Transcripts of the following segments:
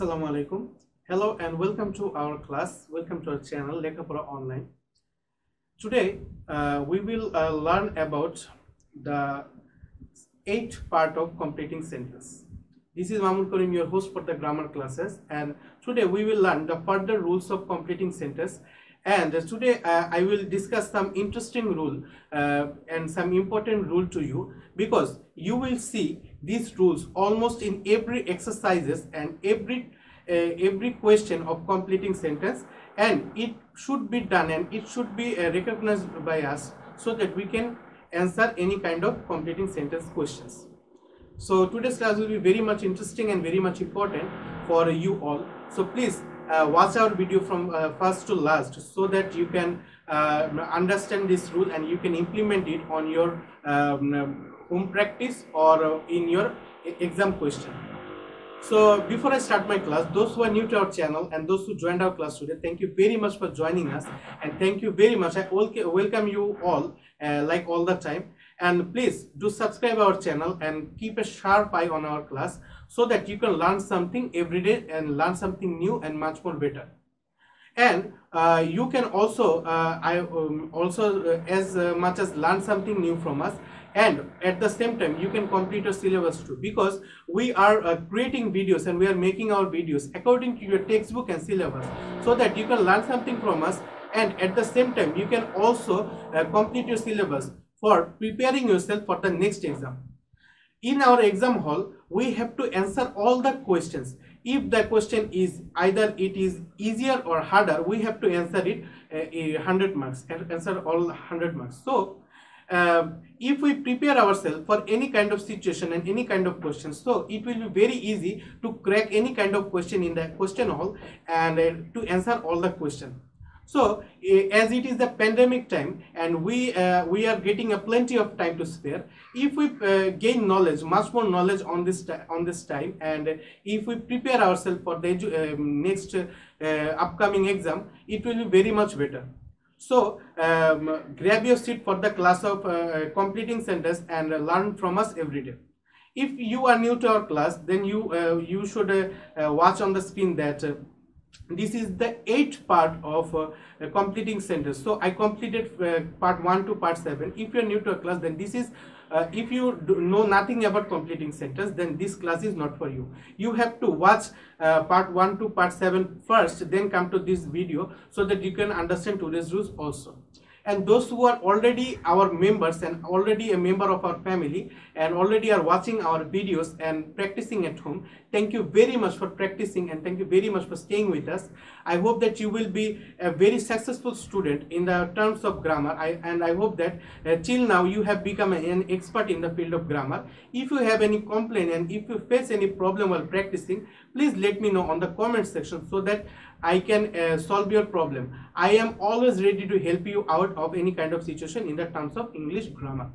Assalamu alaikum. Hello and welcome to our class. Welcome to our channel Lekhapora Online. Today we will learn about the 8th part of completing sentence. This is Mahmoud Karim, your host for the grammar classes, and today we will learn the further rules of completing sentence. And today I will discuss some interesting rule and some important rule to you, because you will see these rules almost in every exercises and every question of completing sentence, and it should be done and it should be recognized by us so that we can answer any kind of completing sentence questions. So today's class will be very much interesting and very much important for you all. So please watch our video from first to last so that you can understand this rule and you can implement it on your home practice or in your exam question. So before I start my class, those who are new to our channel and those who joined our class today, thank you very much for joining us, and thank you very much. I welcome you all like all the time, and please do subscribe our channel and keep a sharp eye on our class so that you can learn something every day and learn something new and much more better. And you can also as much as learn something new from us, and at the same time you can complete your syllabus too, because we are creating videos and we are making our videos according to your textbook and syllabus, so that you can learn something from us, and at the same time you can also complete your syllabus for preparing yourself for the next exam. In our exam hall, we have to answer all the questions. If the question is either it is easier or harder, we have to answer it 100 marks, answer all 100 marks. So if we prepare ourselves for any kind of situation and any kind of question, so it will be very easy to crack any kind of question in the question hall and to answer all the question. So as it is the pandemic time and we are getting a plenty of time to spare, if we gain knowledge, much more knowledge on this time, and if we prepare ourselves for the next upcoming exam, it will be very much better. So grab your seat for the class of completing sentence and learn from us every day. If you are new to our class, then you should watch on the screen that this is the 8th part of completing sentence. So I completed part 1 to part 7. If you are new to a class, then this is if you know nothing about completing sentence, then this class is not for you. You have to watch part 1 to part 7 first, then come to this video so that you can understand today's rules also. And those who are already our members and already a member of our family and already are watching our videos and practicing at home, thank you very much for practicing and thank you very much for staying with us. I hope that you will be a very successful student in the terms of grammar, and I hope that till now you have become an expert in the field of grammar. If you have any complaint and if you face any problem while practicing, please let me know on the comment section so that I can solve your problem. I am always ready to help you out of any kind of situation in the terms of English grammar.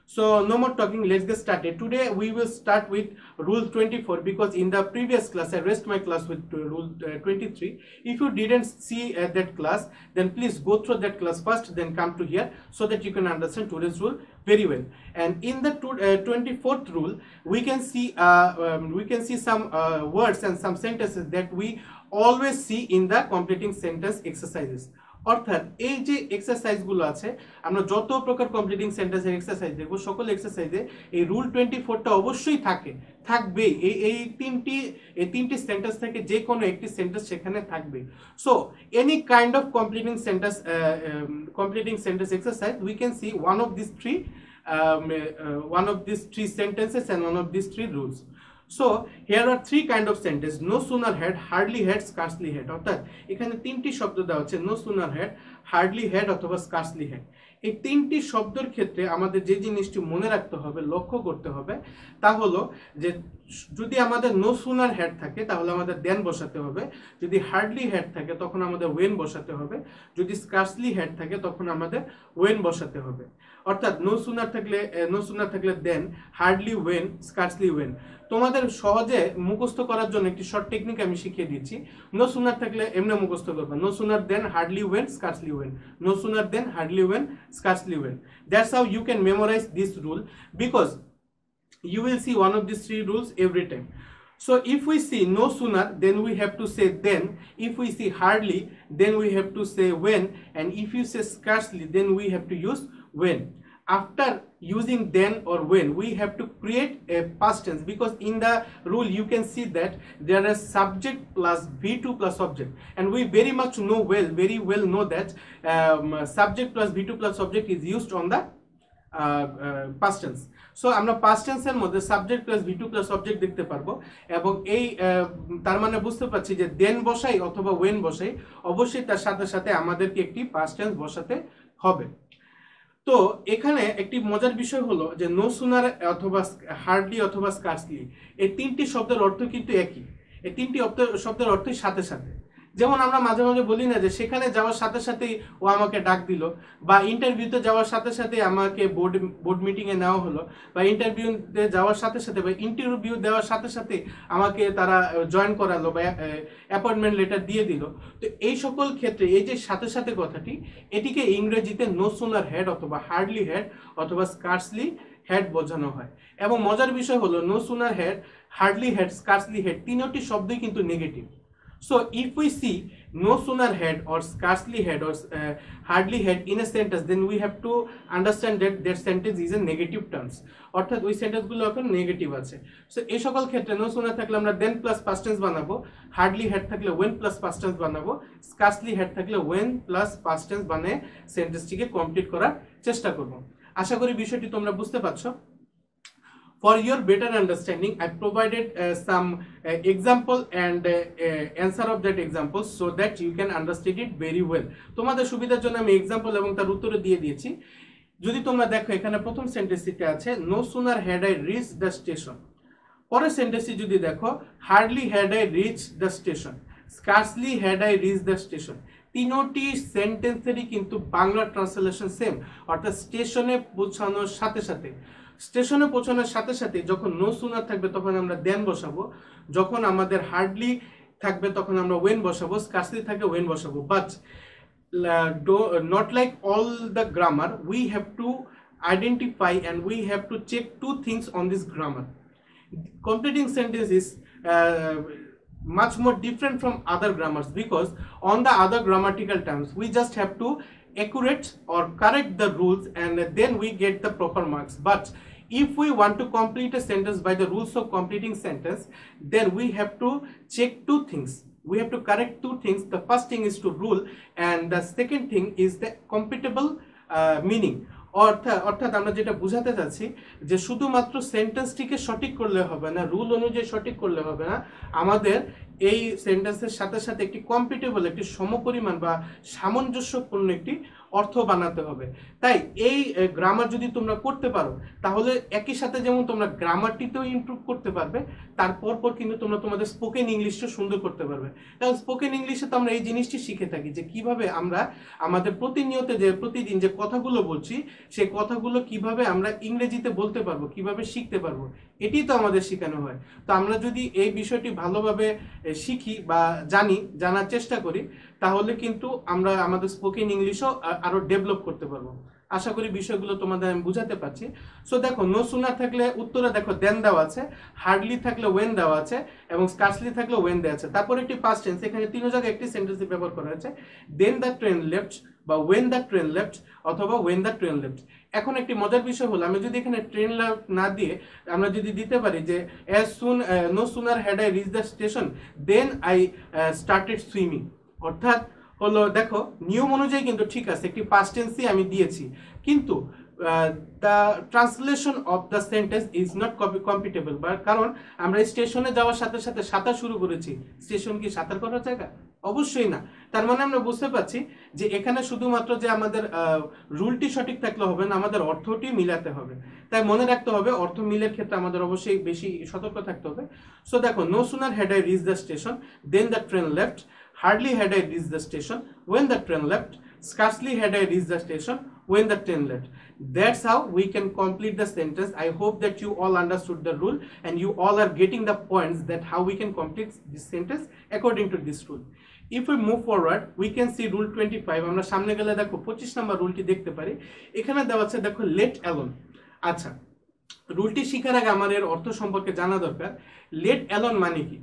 So no more talking, let's get started. Today we will start with rule 24, because in the previous class I rest my class with rule 23. If you didn't see that class, then please go through that class first, then come to here so that you can understand today's rule very well. And in the 24th rule, we can see some words and some sentences that we always see in the completing sentence exercises. অর্থাৎ এই যে এক্সারসাইজগুলো আছে, আমরা যত প্রকার completing সেন্টেন্সের exercise দেখব, সকল এক্সারসাইজে এই রুল 24টা অবশ্যই থাকবে। এই তিনটি সেন্টেন্স থেকে যে কোনো একটি সেন্টেন্স সেখানে থাকবে। So any kind of completing sentence exercise, we can see one of these three sentences and one of these three rules. So here are three kind of sentence: no sooner had, hardly had, scarcely had. অর্থাৎ এখানে তিনটি শব্দ দেওয়া হচ্ছে, no sooner had, hardly had অথবা scarcely had। এই তিনটি শব্দের ক্ষেত্রে আমাদের যে জিনিসটি মনে রাখতে হবে, লক্ষ্য করতে হবে, তা হলো যে যদি আমাদের no sooner had থাকে তাহলে আমাদের then বসাতে হবে, যদি hardly had থাকে তখন আমাদের when বসাতে হবে, যদি scarcely had থাকে তখন আমাদের when বসাতে হবে। অর্থাৎ no sooner থাকলে then, hardly when, scarcely when। তোমাদের সহজে মুখস্থ করার জন্য একটি শর্ট টেকনিক আমি শিখিয়ে দিচ্ছি। নো সুনার থাকলে এমনি মুখস্থ করবে, no sooner than, hardly when, scarcely when, no sooner than, hardly when, scarcely when. That's how you can memorise this rule, because you will see one of these three rules every time. So if we see no sooner, then we have to say then. If we see hardly, then we have to say when. And if you say scarcely, then we have to use when. After using then or when, we have to create a past tense, because in the rule you can see that there is subject plus V2 plus object, and we very well know that subject plus V2 plus object is used on the past tense. So আমরা past tense এর মধ্যে subject plus V2 plus object দেখতে পারবো, এবং এই তার মানে বুঝতে পারছি যে then বসাই অথবা when বসাই, অবশ্যই তার সাথে সাথে আমাদেরকে একটি past tense বসাতে হবে। তো এখানে একটি মজার বিষয় হলো যে নো সুনার অথবা হার্ডলি অথবা স্কার্সলি, এই তিনটি শব্দের অর্থ কিন্তু একই। এই তিনটি শব্দের অর্থই সাথে সাথে। যেমন আমরা মাঝে মাঝে বলি না যে সেখানে যাওয়ার সাথে সাথেই ও আমাকে ডাক দিল, বা ইন্টারভিউতে যাওয়ার সাথে সাথে আমাকে বোর্ড মিটিংয়ে নেওয়া হলো, বা ইন্টারভিউতে যাওয়ার সাথে সাথে বা ইন্টারভিউ দেওয়ার সাথে সাথে আমাকে তারা জয়েন করালো বা অ্যাপয়েন্টমেন্ট লেটার দিয়ে দিল। তো এই সকল ক্ষেত্রে এই যে সাথে সাথে কথাটি, এটিকে ইংরেজিতে নো সুনার হ্যাড অথবা হার্ডলি হ্যাড অথবা স্কার্সলি হ্যাড বোঝানো হয়। এবং মজার বিষয় হলো no sooner had, hardly had, scarcely had তিনটি শব্দই কিন্তু negative. So if we see no sooner had or scarcely had or hardly had in a sentence, then we have to understand that that sentence is a negative terms, অর্থাৎ ওই sentence গুলো এখন negative আছে। So এই সকল ক্ষেত্রে no sooner থাকলে আমরা then প্লাস past tense বানাবো, হার্ডলি হ্যাড থাকলে when প্লাস past tense বানাবো, স্কার্সলি হ্যাড থাকলে when প্লাস past tense বানিয়ে সেন্টেন্সটিকে কমপ্লিট করার চেষ্টা করব। আশা করি বিষয়টি তোমরা বুঝতে পারছো। For your better understanding, I provided some example and answer of that example so that you can understand it very well. তোমাদের সুবিধার জন্য আমি এক্সাম্পল এবং তার উত্তর দিয়ে দিয়েছি। যদি তোমরা দেখো এখানে প্রথম সেন্টেন্সটিতে আছে no sooner had I reached the station, পরের সেন্টেন্সটি যদি দেখো hardly had I reached the station, scarcely had I reached the station, তিনটি সেন্টেন্সেরই কিন্তু বাংলা ট্রান্সলেশন সেম, অর্থাৎ স্টেশনে পৌঁছানোর সাথে সাথে, স্টেশনে পৌঁছানোর সাথে সাথে যখন নো সুনার থাকবে তখন আমরা দেন বসাবো, যখন আমাদের হার্ডলি থাকবে তখন আমরা ওয়েন বসাবো, স্কার্সলি থাকবে ওয়েন বসাবো। But not like all the grammar, we have to identify and we have to check two things on this grammar. Completing sentence is much more different from other grammars, because on the other grammatical terms we just have to accurate or correct the rules and then we get the proper marks. But if we want to complete a sentence by the rules of completing sentence, then we have to check two things. We have to correct two things. The first thing is to rule, and the second thing is the compatible meaning. অর্থাৎ আমরা যেটা বোঝাতে চাচ্ছি যে শুধুমাত্র সেন্টেন্সটিকে সঠিক করলে হবে না, রুল অনুযায়ী সঠিক করলে হবে না, আমাদের এই সেন্টেন্সের সাথে সাথে একটি কম্পিটেবল, একটি সমপরিমাণ বা সামঞ্জস্যপূর্ণ একটি অর্থ বানাতে হবে। তাই এই গ্রামার যদি তোমরা করতে পারো তাহলে একই সাথে যেমন তোমরা গ্রামারটিতেও ইমপ্রুভ করতে পারবে, তারপর কিন্তু তোমরা তোমাদের স্পোকেন ইংলিশটা সুন্দর করতে পারবে। কারণ স্পোকেন ইংলিশে তো আমরা এই জিনিসটি শিখে থাকি যে কিভাবে আমরা আমাদের প্রতিদিন যে কথাগুলো বলছি সেই কথাগুলো কিভাবে আমরা ইংরেজিতে বলতে পারবো, কিভাবে শিখতে পারবো, এটি তো আমাদের শেখানো হয়। তো আমরা যদি এই বিষয়টি ভালোভাবে শিখি বা জানার চেষ্টা করি তাহলে কিন্তু আমরা আমাদের স্পোকেন ইংলিশও আরো ডেভেলপ করতে পারবো। আশা করি বিষয়গুলো তোমাদের আমি বুঝাতে পারছি। সো দেখো নো সুনার থাকলে উত্তরে দেখো দেন দেওয়া আছে, হার্ডলি থাকলে ওয়েন দেওয়া আছে এবং স্কার্সলি থাকলে ওয়েন দেওয়া আছে। তারপর একটি পাস্ট টেন্স, এখানে তিন জায়গায় একটি সেন্টেন্স ব্যবহার করা হয়েছে, দেন দ্য ট্রেন লেফট বা ওয়েন দ্য ট্রেন লেফট অথবা ওয়েন দ্য ট্রেন লেফট। এখন একটি মজার বিষয় হলো আমি যদি এখানে ট্রেন লেফট না দিয়ে আমরা যদি দিতে পারি যে no sooner had I reach the station then I started swimming, অর্থাৎ হলো দেখো নিয়ম অনুযায়ী কিন্তু ঠিক আছে, একটি পাস্ট টেন্সই আমি দিয়েছি, কিন্তু the translation of the sentence is not compatible. কারণ আমরা স্টেশনে যাওয়ার সাথে সাথে সাঁতার শুরু করেছি, স্টেশন কি সাঁতার করার জায়গা? অবশ্যই না। তার মানে আমরা বুঝতে পারছি যে এখানে শুধুমাত্র যে আমাদের রুলটি সঠিক থাকলে হবে না, আমাদের অর্থটি মিলাতে হবে। তাই মনে রাখতে হবে অর্থ মিলের ক্ষেত্রে আমাদের অবশ্যই বেশি সতর্ক থাকতে হবে। সো দেখো no sooner had I reach the station then the train left, hardly had I reached the station when the train left, scarcely had I reached the station when the train left. That's how we can complete the sentence. I hope that you all understood the rule and you all are getting the points that how we can complete this sentence according to this rule. If we move forward, we can see rule 25. আমরা সামনে গেলে দেখো 25 নম্বর রুলটি দেখতে পারি। এখানে দেওয়া আছে দেখো let alone। আচ্ছা, রুলটি শেখার আগে আমার এর অর্থ সম্পর্কে জানা দরকার। লেট অ্যালোন মানে কি?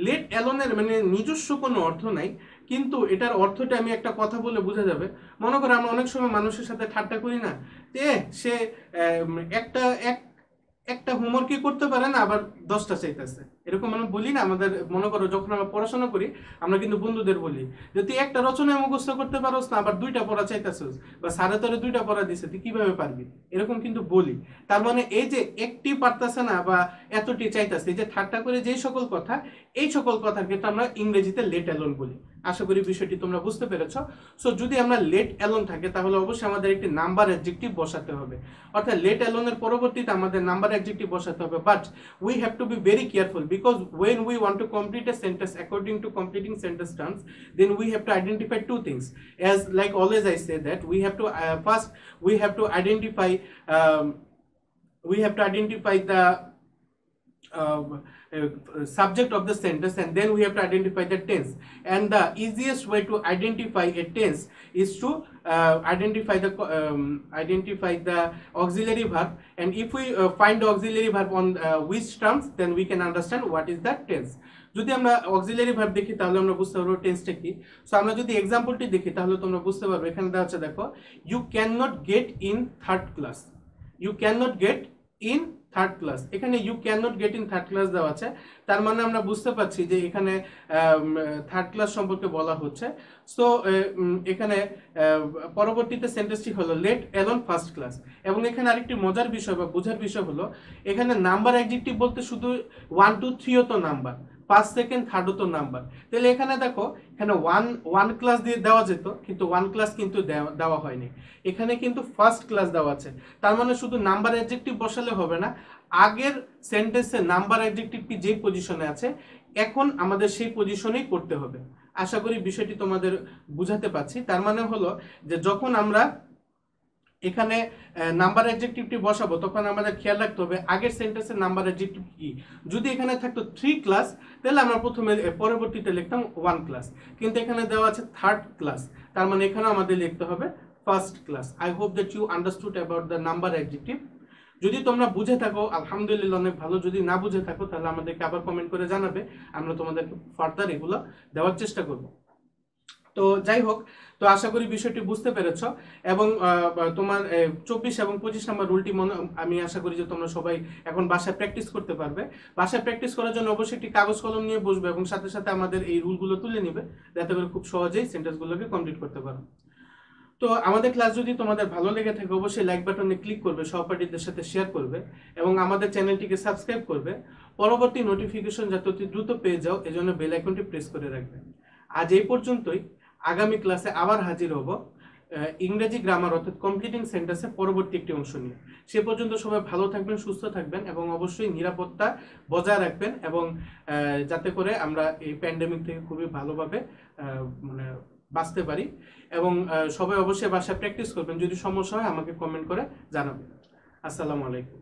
লেট অ্যালোনের মানে নিজস্ব কোনো অর্থ নাই, কিন্তু এটার অর্থটা আমি একটা কথা বলে বোঝা যাবে। মনে করো আমরা অনেক সময় মানুষের সাথে ঠাট্টা করি না যে সে একটা একটা হোমওয়ার্কই করতে পারে না, আবার 10টা চাইতেছে, এরকম আমরা বলি না। আমাদের মনে করো যখন আমরা পড়াশোনা করি আমরা কিন্তু বন্ধুদের বলি যে তুই একটা রচনা মুখস্থ করতে পারোস না, আবার 2টা পড়া চাইতেছিস, বা সাড়ে তোরে 2টা পড়া দিছে, তুই কিভাবে পারবি, এরকম কিন্তু বলি। তার মানে এই যে একটি পারতেছে না বা এতটি চাইতেছে, এই যে ঠাট্টা করে যেই সকল কথা, এই সকল কথার ক্ষেত্রে আমরা ইংরেজিতে লেট অ্যালোন বলি। আশা করি বিষয়টি তোমরা বুঝতে পেরেছো। সো যদি আমরা লেট অ্যালোন থাকে তাহলে অবশ্যই আমাদের একটি নাম্বার অ্যাডজেক্টিভ বসাতে হবে, অর্থাৎ লেট অ্যালোনের পরবর্তীতে আমাদের নাম্বার অ্যাডজেক্টিভ বসাতে হবে। But we have to be very careful, because when we want to complete a sentence according to completing sentence terms, then we have to identify two things. As like always I say that we have to first we have to identify the subject of the sentence, and then we have to identify the tense. And the easiest way to identify a tense is to identify the auxiliary verb, and if we find the auxiliary verb on which terms, then we can understand what is that tense. যদি আমরা auxiliary verb দেখি তাহলে আমরা বুঝতে পারবো টেন্সটা কি। So আমরা যদি এক্সাম্পলটি দেখি তাহলে তোমরা বুঝতে পারবে। এখানে দেওয়া আছে, দেখো, you can not get in third class. You can not get in third class, এখানে you can not get in third class দেওয়া আছে। তার মানে আমরা বুঝতে পারছি যে এখানে থার্ড ক্লাস সম্পর্কে বলা হচ্ছে। সো এখানে পরবর্তীতে সেন্টেন্সটি হলো লেট অ্যালোন ফার্স্ট ক্লাস। এবং এখানে আরেকটি মজার বিষয় বা বোঝার বিষয় হলো, এখানে নাম্বার অ্যাডজেক্টিভ বলতে শুধু 1 2 3 তো নাম্বার, 5 সেকেন্ড থার্ডও তো নাম্বার। তাহলে এখানে দেখো, এখানে ওয়ান ক্লাস দিয়ে দেওয়া যেত, কিন্তু 1 ক্লাস কিন্তু দেওয়া হয়নি, এখানে কিন্তু ফার্স্ট ক্লাস দেওয়া আছে। তার মানে শুধু নাম্বার অ্যাডজেক্টিভ বসালে হবে না, আগের সেন্টেন্সে নাম্বার অ্যাডজেক্টিভটি যে পজিশনে আছে এখন আমাদের সেই পজিশনেই করতে হবে। আশা করি বিষয়টি তোমাদের বুঝাতে পারছি। তার মানে হলো যে যখন আমরা এখানে নাম্বার অ্যাডজেক্টিভটি বসাবো তখন আমাদের খেয়াল রাখতে হবে আগের সেন্টেন্সের নাম্বার অ্যাডজেক্টিভ কি। যদি এখানে থাকতো 3 ক্লাস তাহলে আমরা পরবর্তীতে লিখতাম 1 ক্লাস, কিন্তু এখানে দেওয়া আছে থার্ড ক্লাস, তার মানে এখানে আমাদের লিখতে হবে first class. I hope that you understood about the number adjective. যদি তোমরা বুঝে থাকো আলহামদুলিল্লাহ অনেক ভালো, যদি না বুঝে থাকো তাহলে আমাদেরকে আবার কমেন্ট করে জানাবে, আমরা তোমাদেরকে ফার্দার এগুলো দেওয়ার চেষ্টা করব। তো যাই হোক, তো আশা করি বিষয়টি বুঝতে পেরেছ। এবং তোমার 24 এবং 25 নম্বর রুলটি আমি আশা করি যে তোমরা সবাই এখন বাসায় প্র্যাকটিস করতে পারবে। বাসায় প্র্যাকটিস করার জন্য অবশ্যই একটি কাগজ কলম নিয়ে বসবে এবং সাথে সাথে আমাদের এই রুলগুলো তুলে নিবে, যাতে করে খুব সহজেই সেন্টেন্সগুলোকে কমপ্লিট করতে পারো। তো আমাদের ক্লাস যদি তোমাদের ভালো লেগে থাকে অবশ্যই লাইক বাটনে ক্লিক করবে, সহপাঠীদের সাথে শেয়ার করবে এবং আমাদের চ্যানেলটিকে সাবস্ক্রাইব করবে। পরবর্তী নোটিফিকেশন যাতে অতি দ্রুত পেয়ে যাও এজন্য বেল আইকনটি প্রেস করে রাখবে। আজ এই পর্যন্তই, আগামী ক্লাসে আবার হাজির হব ইংরেজি গ্রামার অর্থাৎ কমপ্লিটিং সেন্টেন্সের পরবর্তী একটি অংশ নিয়ে। সে পর্যন্ত সবাই ভালো থাকবেন, সুস্থ থাকবেন এবং অবশ্যই নিরাপত্তা বজায় রাখবেন, এবং যাতে করে আমরা এই প্যান্ডেমিক থেকে খুবই ভালোভাবে মানে বাঁচতে পারি। এবং সবাই অবশ্যই বাসায় প্র্যাকটিস করবেন, যদি সমস্যা হয় আমাকে কমেন্ট করে জানাবেন। আসসালামু আলাইকুম।